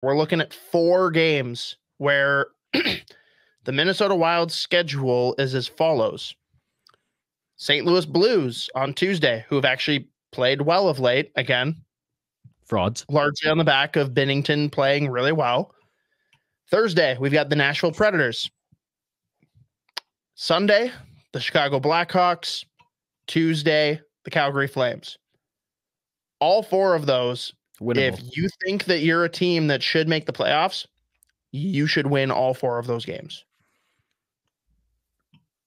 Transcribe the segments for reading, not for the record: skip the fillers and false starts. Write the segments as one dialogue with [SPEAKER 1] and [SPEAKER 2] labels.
[SPEAKER 1] we're looking at 4 games where the Minnesota Wild's schedule is as follows. St. Louis Blues on Tuesday, who have actually played well of late. Again,
[SPEAKER 2] frauds.
[SPEAKER 1] Largely on the back of Binnington playing really well. Thursday, we've got the Nashville Predators. Sunday, the Chicago Blackhawks. Tuesday, the Calgary Flames. All 4 of those,
[SPEAKER 2] winnable.
[SPEAKER 1] If you think that you're a team that should make the playoffs, you should win all 4 of those games.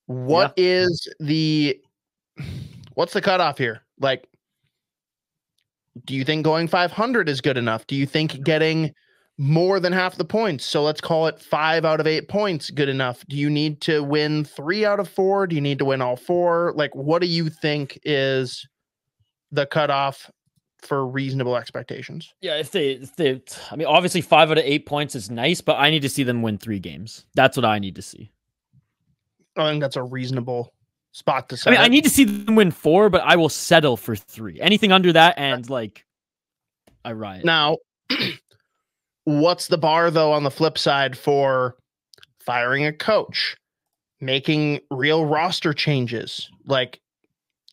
[SPEAKER 1] What's the cutoff here? Like, do you think going 500 is good enough? Do you think getting more than half the points, so let's call it 5 out of 8 points, good enough? Do you need to win 3 out of 4? Do you need to win all 4? Like, what do you think is the cutoff for reasonable expectations?
[SPEAKER 2] Yeah, if they, I mean, obviously 5 out of 8 points is nice, but I need to see them win 3 games. That's what I need to see.
[SPEAKER 1] I think that's a reasonable spot to set.
[SPEAKER 2] I mean, I need to see them win 4, but I will settle for 3. Anything under that, and like, I riot.
[SPEAKER 1] Now, what's the bar though on the flip side for firing a coach, making real roster changes? Like,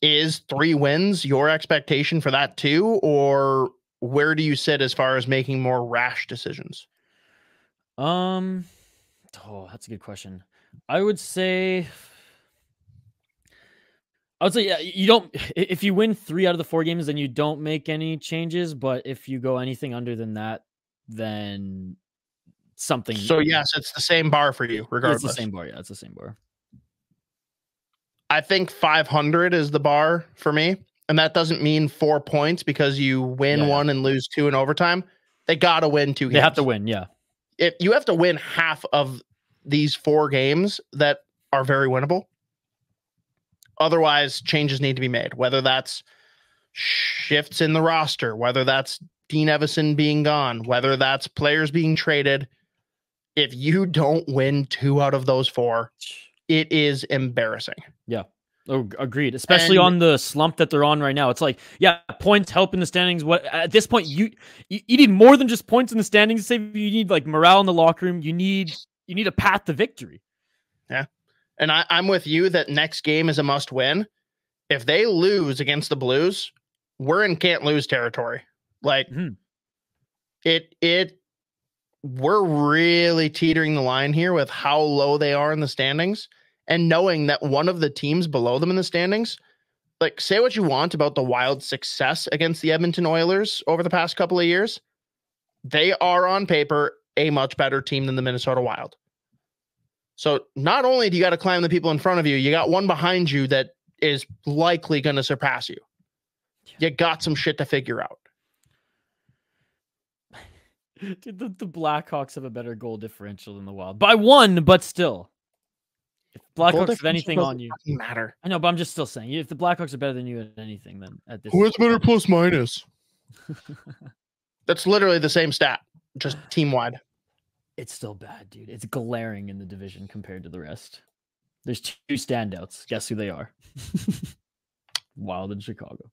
[SPEAKER 1] is 3 wins your expectation for that too, or where do you sit as far as making more rash decisions?
[SPEAKER 2] Oh, that's a good question. I would say, yeah, you don't, if you win 3 out of the 4 games, then you don't make any changes. But if you go anything under than that, then something.
[SPEAKER 1] So yes, it's the same bar for you, regardless.
[SPEAKER 2] It's the same bar. Yeah, it's the same bar.
[SPEAKER 1] I think 500 is the bar for me. And that doesn't mean 4 points because you win 1 and lose 2 in overtime. They got to win 2 games.
[SPEAKER 2] They have to win. Yeah.
[SPEAKER 1] If you have to win half of these 4 games that are very winnable. Otherwise, changes need to be made, whether that's shifts in the roster, whether that's Dean Evason being gone, whether that's players being traded. If you don't win 2 out of those 4, it is embarrassing.
[SPEAKER 2] Yeah. Oh, agreed. Especially on the slump that they're on right now. It's like, yeah, points help in the standings. What at this point, you need more than just points in the standings. You need like morale in the locker room. You need a path to victory.
[SPEAKER 1] Yeah. And I'm with you that next game is a must win. If they lose against the Blues, we're in can't lose territory. Like we're really teetering the line here with how low they are in the standings, and knowing that one of the teams below them in the standings, like, say what you want about the Wild's success against the Edmonton Oilers over the past couple of years, they are on paper a much better team than the Minnesota Wild. So not only do you got to climb the people in front of you, you got one behind you that is likely going to surpass you. You got some shit to figure out.
[SPEAKER 2] Dude, the Blackhawks have a better goal differential than the Wild. By 1, but still. If Blackhawks have anything on you,
[SPEAKER 1] matter.
[SPEAKER 2] I know, but I'm just still saying, if the Blackhawks are better than you at anything, then at this,
[SPEAKER 1] who has better plus minus? That's literally the same stat, just team wide.
[SPEAKER 2] It's still bad, dude. It's glaring in the division compared to the rest. There's 2 standouts. Guess who they are? Wild in Chicago.